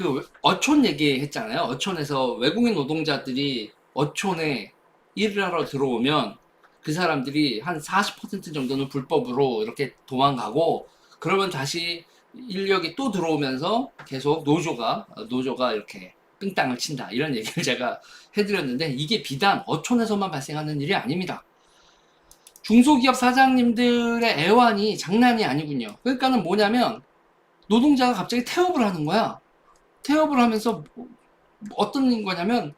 그 어촌 얘기했잖아요. 어촌에서 외국인 노동자들이 어촌에 일을 하러 들어오면 그 사람들이 한 40% 정도는 불법으로 이렇게 도망가고, 그러면 다시 인력이 또 들어오면서 계속 노조가 이렇게 삥땅을 친다, 이런 얘기를 제가 해드렸는데, 이게 비단 어촌에서만 발생하는 일이 아닙니다. 중소기업 사장님들의 애환이 장난이 아니군요. 그러니까는 뭐냐면, 노동자가 갑자기 태업을 하는 거야. 태업을 하면서 어떤 거냐면,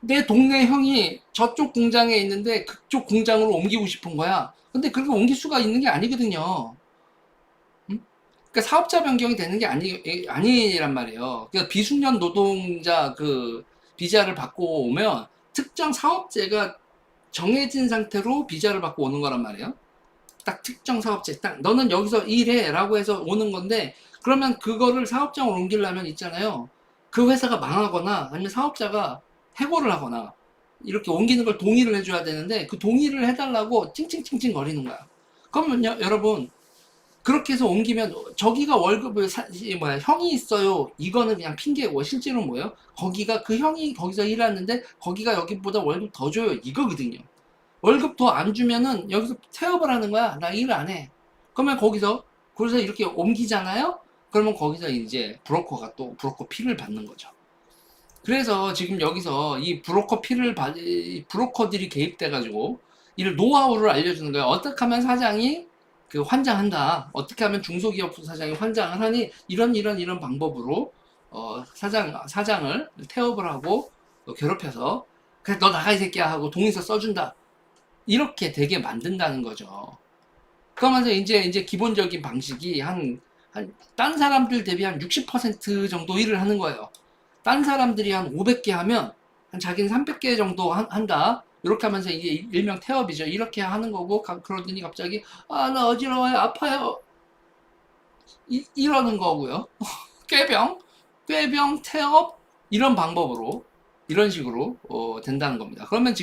내 동네 형이 저쪽 공장에 있는데 그쪽 공장으로 옮기고 싶은 거야. 근데 그렇게 옮길 수가 있는 게 아니거든요. 음? 그러니까 사업자 변경이 되는 게 아니란 말이에요. 그러니까 비숙련 노동자 그 비자를 받고 오면 특정 사업체가 정해진 상태로 비자를 받고 오는 거란 말이에요. 딱 특정 사업체, 딱 너는 여기서 일해라고 해서 오는 건데, 그러면 그거를 사업장으로 옮기려면 있잖아요. 그 회사가 망하거나 아니면 사업자가 해고를 하거나 이렇게 옮기는 걸 동의를 해줘야 되는데, 그 동의를 해달라고 찡찡찡찡 거리는 거야. 그러면 여러분, 그렇게 해서 옮기면 저기가 월급을 형이 있어요, 이거는 그냥 핑계고, 실제로 뭐예요? 거기가 그 형이 거기서 일하는데 거기가 여기보다 월급 더 줘요, 이거거든요. 월급 더 안 주면은 여기서 태업을 하는 거야. 나 일 안 해. 그러면 거기서 이렇게 옮기잖아요? 그러면 거기서 이제 브로커가 또 브로커 피를 받는 거죠. 그래서 지금 여기서 이 브로커들이 개입돼가지고 이를 노하우를 알려주는 거예요. 어떻게 하면 사장이 그 환장한다. 어떻게 하면 중소기업 사장이 환장을 하니, 이런 방법으로 사장을 태업을 하고 괴롭혀서, 그래 너 나가 이 새끼야 하고 동의서 써준다. 이렇게 되게 만든다는 거죠. 그러면서 이제 기본적인 방식이 딴 사람들 대비 한 60% 정도 일을 하는 거예요. 딴 사람들이 한 500개 하면 한 자기는 300개 정도 한다. 이렇게 하면서 이게 일명 태업이죠. 이렇게 하는 거고, 그러더니 갑자기 나 어지러워요, 아파요, 이러는 거고요. 꾀병, 꾀병, 태업, 이런 방법으로, 이런 식으로 된다는 겁니다. 그러면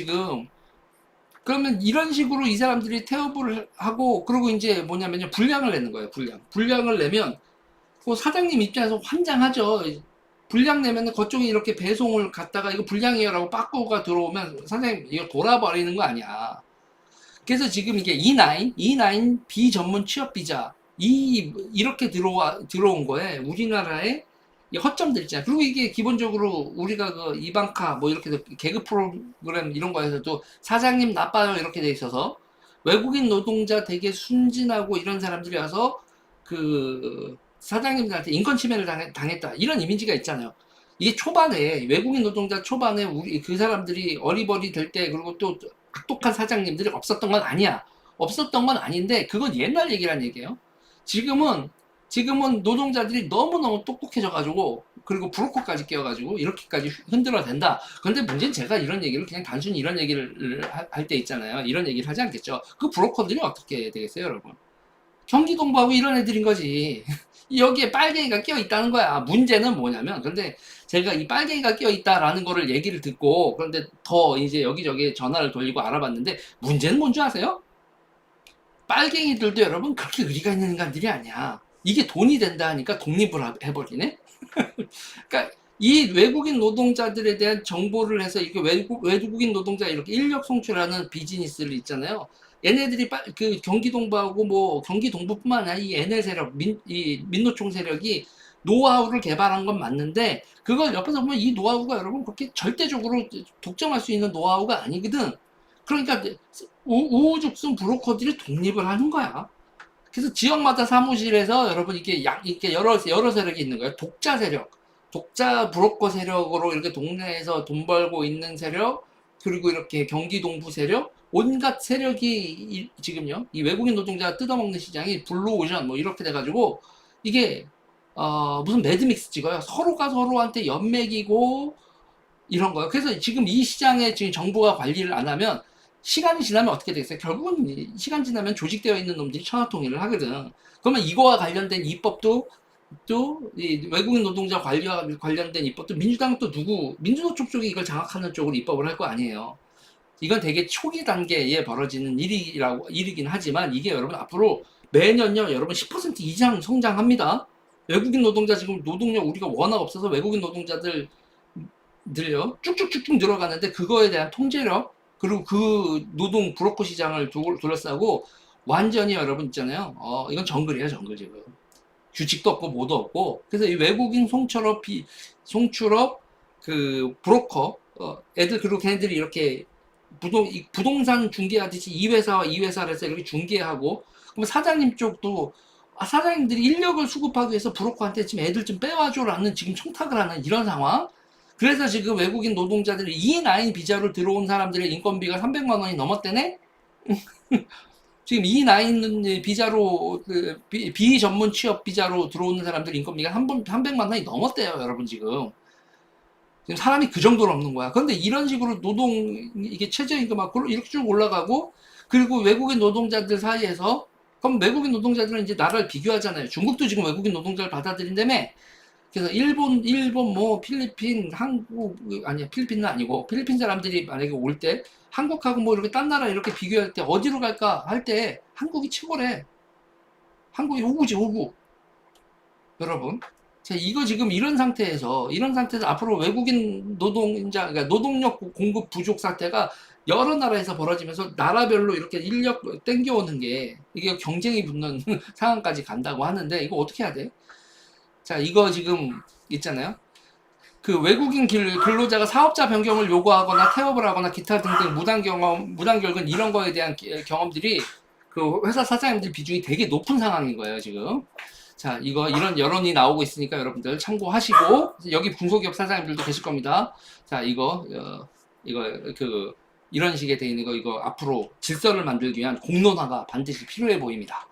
이런 식으로 이 사람들이 태업을 하고, 그리고 이제 뭐냐면요, 분량을 내는 거예요. 분량을 내면 그 사장님 입장에서 환장하죠. 분량 내면 그쪽에 이렇게 배송을 갖다가 이거 불량이에요라고 빠꾸가 들어오면 사장님 이거 돌아버리는 거 아니야. 그래서 지금 이게 E9 비전문 취업 비자, 이렇게 들어온 거에 우리나라에 이 허점들 있잖아요. 그리고 이게 기본적으로 우리가 그 이방카 뭐 이렇게 개그 프로그램 이런 거에서도 사장님 나빠요 이렇게 돼 있어서, 외국인 노동자 되게 순진하고 이런 사람들이 와서 그 사장님들한테 인권 침해를 당했다, 이런 이미지가 있잖아요. 이게 초반에 외국인 노동자 초반에 우리 그 사람들이 어리버리 될 때, 그리고 또 악독한 사장님들이 없었던 건 아니야. 없었던 건 아닌데 그건 옛날 얘기란 얘기예요. 지금은 노동자들이 너무너무 똑똑해져가지고, 그리고 브로커까지 끼어가지고 이렇게까지 흔들어야 된다. 근데 문제는 제가 이런 얘기를 그냥 단순히 이런 얘기를 할 때 있잖아요. 이런 얘기를 하지 않겠죠. 그 브로커들이 어떻게 되겠어요, 여러분? 경기동부하고 이런 애들인 거지. 여기에 빨갱이가 끼어 있다는 거야. 문제는 뭐냐면, 근데 제가 이 빨갱이가 끼어 있다라는 거를 얘기를 듣고, 그런데 더 이제 여기저기 전화를 돌리고 알아봤는데, 문제는 뭔지 아세요? 빨갱이들도 여러분 그렇게 의리가 있는 인간들이 아니야. 이게 돈이 된다 하니까 독립을 해버리네? 그러니까 이 외국인 노동자들에 대한 정보를 해서, 이게 외국인 노동자 이렇게 인력 송출하는 비즈니스를 있잖아요. 얘네들이 그 경기동부하고 뭐 경기동부뿐만 아니라 이 NL 세력, 이 민노총 세력이 노하우를 개발한 건 맞는데, 그걸 옆에서 보면 이 노하우가 여러분 그렇게 절대적으로 독점할 수 있는 노하우가 아니거든. 그러니까 우후죽순 브로커들이 독립을 하는 거야. 그래서 지역마다 사무실에서 여러분 이렇게 여러 세력이 있는 거예요. 독자 세력, 독자 브로커 세력으로 이렇게 동네에서 돈 벌고 있는 세력, 그리고 이렇게 경기 동부 세력, 온갖 세력이 지금요, 이 외국인 노동자 뜯어먹는 시장이 블루오션 뭐 이렇게 돼가지고, 이게 무슨 매드믹스 찍어요. 서로가 서로한테 연맥이고 이런 거예요. 그래서 지금 이 시장에 지금 정부가 관리를 안 하면, 시간이 지나면 어떻게 되겠어요? 결국은 시간 지나면 조직되어 있는 놈들이 천하통일을 하거든. 그러면 이거와 관련된 입법도, 또 이 외국인 노동자 관리와 관련된 입법도 민주당 또 민주노총 쪽이 이걸 장악하는 쪽으로 입법을 할 거 아니에요. 이건 되게 초기 단계에 벌어지는 일이긴 하지만, 이게 여러분 앞으로 매년요 여러분 10% 이상 성장합니다. 외국인 노동자 지금 노동력 우리가 워낙 없어서 외국인 노동자들 늘려 쭉쭉쭉쭉 늘어가는데 그거에 대한 통제력 그리고 그 노동 브로커 시장을 둘러싸고 완전히 여러분 있잖아요. 이건 정글이에요, 정글 지금. 규칙도 없고 뭐도 없고. 그래서 이 외국인 송출업 그 브로커 애들 그리고 걔네들이 이렇게 부동산 중개하듯이 이 회사와 이 회사를 해서 이렇게 중개하고 그럼 사장님 쪽도 사장님들이 인력을 수급하기 위해서 브로커한테 지금 애들 좀 빼와줘라는 지금 청탁을 하는 이런 상황. 그래서 지금 외국인 노동자들이 E9 비자로 들어온 사람들의 인건비가 300만 원이 넘었대네? 지금 E9 비자로, 비전문 취업 비자로 들어오는 사람들 인건비가 300만 원이 넘었대요, 여러분, 지금. 지금 사람이 그 정도로 없는 거야. 그런데 이런 식으로 이게 최저임금 이렇게 쭉 올라가고, 그리고 외국인 노동자들 사이에서, 그럼 외국인 노동자들은 이제 나라를 비교하잖아요. 중국도 지금 외국인 노동자를 받아들인다며? 그래서 일본, 뭐, 필리핀, 한국, 아니야, 필리핀은 아니고, 필리핀 사람들이 만약에 올 때, 한국하고 뭐 이렇게 딴 나라 이렇게 비교할 때 어디로 갈까 할 때 한국이 최고래. 한국이 호구지, 호구. 여러분. 자, 이거 지금 이런 상태에서 앞으로 외국인 노동자, 그러니까 노동력 공급 부족 사태가 여러 나라에서 벌어지면서 나라별로 이렇게 인력 땡겨오는 게 이게 경쟁이 붙는 상황까지 간다고 하는데 이거 어떻게 해야 돼? 자, 이거 지금 있잖아요. 그 외국인 근로자가 사업자 변경을 요구하거나 태업을 하거나 기타 등등 무단 결근 이런 거에 대한 경험들이 그 회사 사장님들 비중이 되게 높은 상황인 거예요, 지금. 자, 이런 여론이 나오고 있으니까 여러분들 참고하시고, 여기 중소기업 사장님들도 계실 겁니다. 자, 이런 식의 돼 있는 이거 앞으로 질서를 만들기 위한 공론화가 반드시 필요해 보입니다.